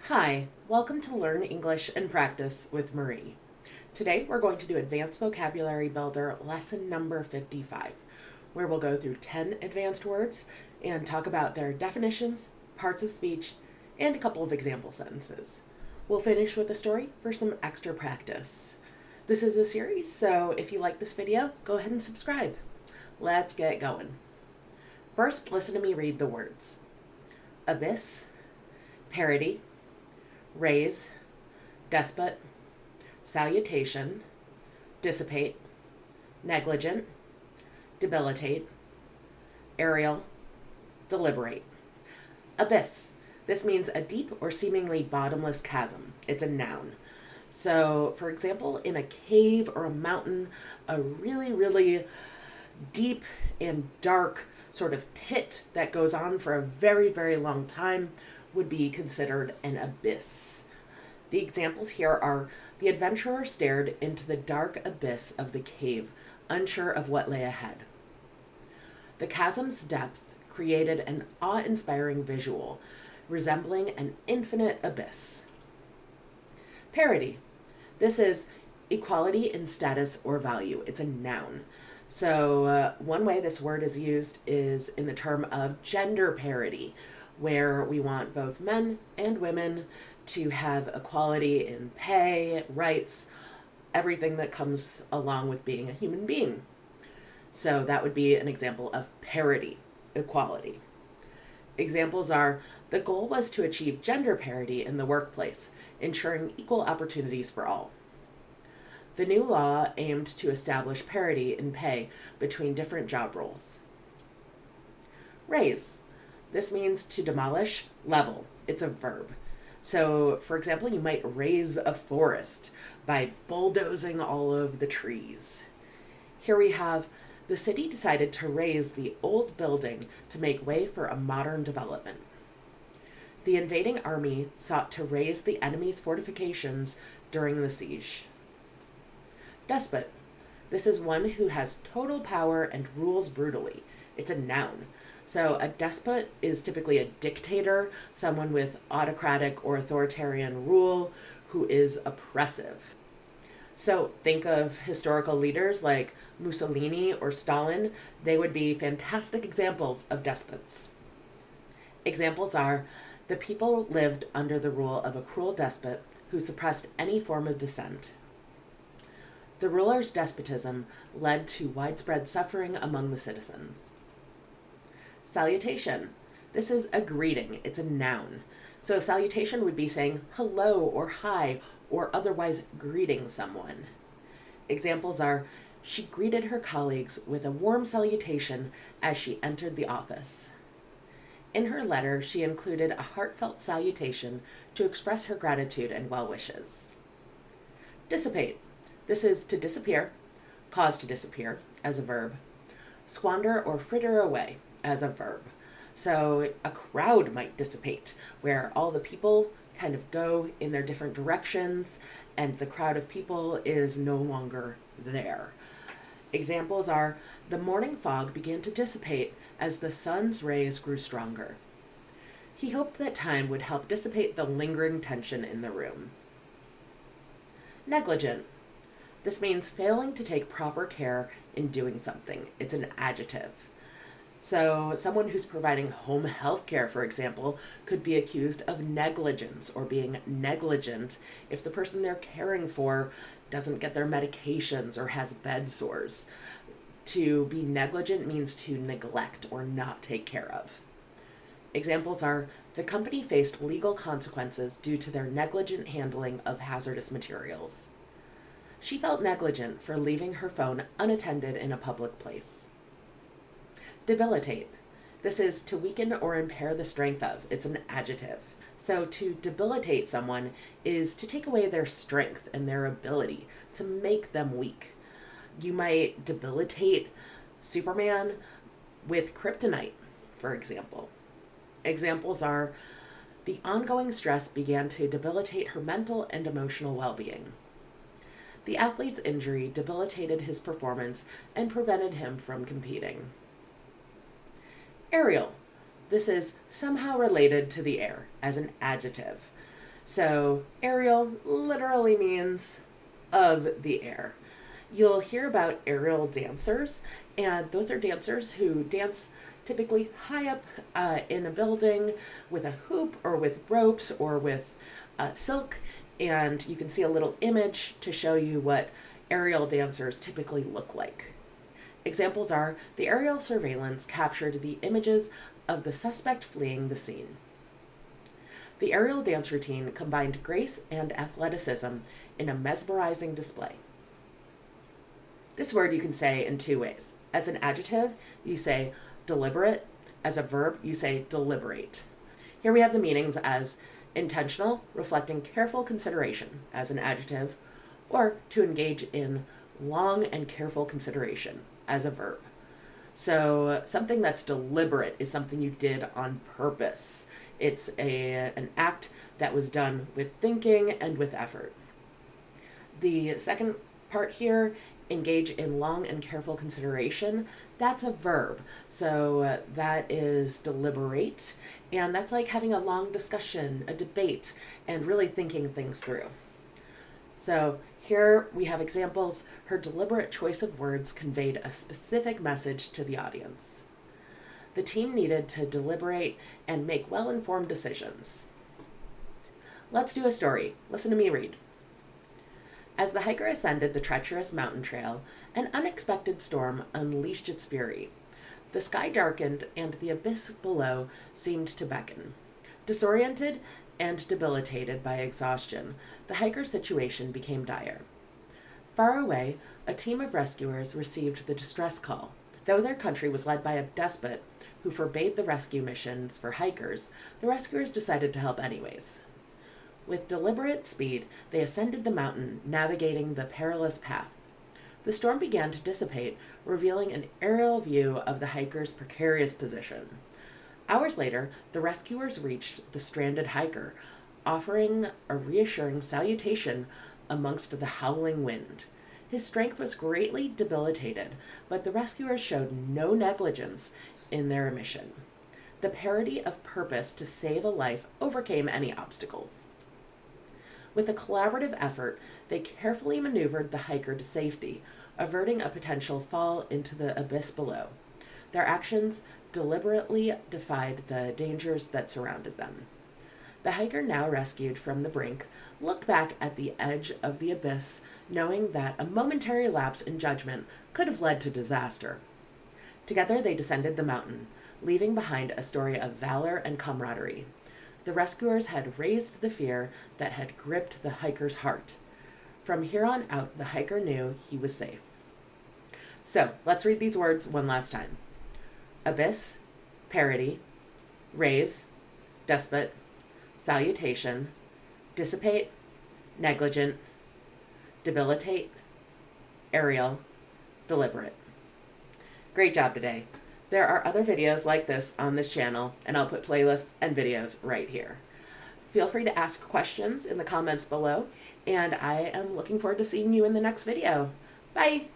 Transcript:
Hi, welcome to Learn English and Practice with Marie. Today we're going to do Advanced Vocabulary Builder lesson number 55, where we'll go through 10 advanced words and talk about their definitions, parts of speech, and a couple of example sentences. We'll finish with a story for some extra practice. This is a series, so if you like this video, go ahead and subscribe. Let's get going. First, listen to me read the words. Abyss, Parity, Raze, Despot, Salutation, Dissipate, Negligent, Debilitate, Aerial, Deliberate. Abyss. This means a deep or seemingly bottomless chasm. It's a noun. So, for example, in a cave or a mountain, a really deep and dark sort of pit that goes on for a very long time would be considered an abyss. The examples here are: the adventurer stared into the dark abyss of the cave, unsure of what lay ahead. The chasm's depth created an awe-inspiring visual, resembling an infinite abyss. Parity. This is equality in status or value. It's a noun. So one way this word is used is in the term of gender parity, where we want both men and women to have equality in pay, rights, everything that comes along with being a human being. So that would be an example of parity, equality. Examples are: the goal was to achieve gender parity in the workplace, ensuring equal opportunities for all. The new law aimed to establish parity in pay between different job roles. Raze. This means to demolish, level. It's a verb. So, for example, you might raze a forest by bulldozing all of the trees. Here we have: the city decided to raze the old building to make way for a modern development. The invading army sought to raze the enemy's fortifications during the siege. Despot. This is one who has total power and rules brutally. It's a noun. So a despot is typically a dictator, someone with autocratic or authoritarian rule who is oppressive. So think of historical leaders like Mussolini or Stalin. They would be fantastic examples of despots. Examples are: the people lived under the rule of a cruel despot who suppressed any form of dissent. The ruler's despotism led to widespread suffering among the citizens. Salutation. This is a greeting. It's a noun. So salutation would be saying hello or hi or otherwise greeting someone. Examples are: she greeted her colleagues with a warm salutation as she entered the office. In her letter, she included a heartfelt salutation to express her gratitude and well wishes. Dissipate. This is to disappear, cause to disappear as a verb, squander or fritter away as a verb. So a crowd might dissipate, where all the people kind of go in their different directions and the crowd of people is no longer there. Examples are: the morning fog began to dissipate as the sun's rays grew stronger. He hoped that time would help dissipate the lingering tension in the room. Negligent. This means failing to take proper care in doing something. It's an adjective. So someone who's providing home health care, for example, could be accused of negligence or being negligent if the person they're caring for doesn't get their medications or has bed sores. To be negligent means to neglect or not take care of. Examples are: the company faced legal consequences due to their negligent handling of hazardous materials. She felt negligent for leaving her phone unattended in a public place. Debilitate. This is to weaken or impair the strength of. It's an adjective. So to debilitate someone is to take away their strength and their ability, to make them weak. You might debilitate Superman with kryptonite, for example. Examples are: the ongoing stress began to debilitate her mental and emotional well-being. The athlete's injury debilitated his performance and prevented him from competing. Aerial. This is somehow related to the air as an adjective. So aerial literally means of the air. You'll hear about aerial dancers, and those are dancers who dance typically high up in a building with a hoop or with ropes or with silk. And you can see a little image to show you what aerial dancers typically look like. Examples are the aerial surveillance captured the images of the suspect fleeing the scene. The aerial dance routine combined grace and athleticism in a mesmerizing display. This word you can say in two ways. As an adjective, you say deliberate. As a verb, you say deliberate. Here we have the meanings as intentional, reflecting careful consideration as an adjective, or to engage in long and careful consideration as a verb. So something that's deliberate is something you did on purpose. It's an act that was done with thinking and with effort. The second part here, engage in long and careful consideration, that's a verb. So that is deliberate, and that's like having a long discussion, a debate, and really thinking things through. So here we have examples. Her deliberate choice of words conveyed a specific message to the audience. The team needed to deliberate and make well-informed decisions. Let's do a story. Listen to me read. As the hiker ascended the treacherous mountain trail, an unexpected storm unleashed its fury. The sky darkened and the abyss below seemed to beckon. Disoriented and debilitated by exhaustion, the hiker's situation became dire. Far away, a team of rescuers received the distress call. Though their country was led by a despot who forbade the rescue missions for hikers, the rescuers decided to help anyways. With deliberate speed, they ascended the mountain, navigating the perilous path. The storm began to dissipate, revealing an aerial view of the hiker's precarious position. Hours later, the rescuers reached the stranded hiker, offering a reassuring salutation amongst the howling wind. His strength was greatly debilitated, but the rescuers showed no negligence in their mission. The parity of purpose to save a life overcame any obstacles. With a collaborative effort, they carefully maneuvered the hiker to safety, averting a potential fall into the abyss below. Their actions deliberately defied the dangers that surrounded them. The hiker, now rescued from the brink, looked back at the edge of the abyss, knowing that a momentary lapse in judgment could have led to disaster. Together they descended the mountain, leaving behind a story of valor and camaraderie. The rescuers had raised the fear that had gripped the hiker's heart. From here on out, the hiker knew he was safe. So, let's read these words one last time. Abyss, parity, raze, despot, salutation, dissipate, negligent, debilitate, aerial, deliberate. Great job today. There are other videos like this on this channel, and I'll put playlists and videos right here. Feel free to ask questions in the comments below, and I am looking forward to seeing you in the next video. Bye!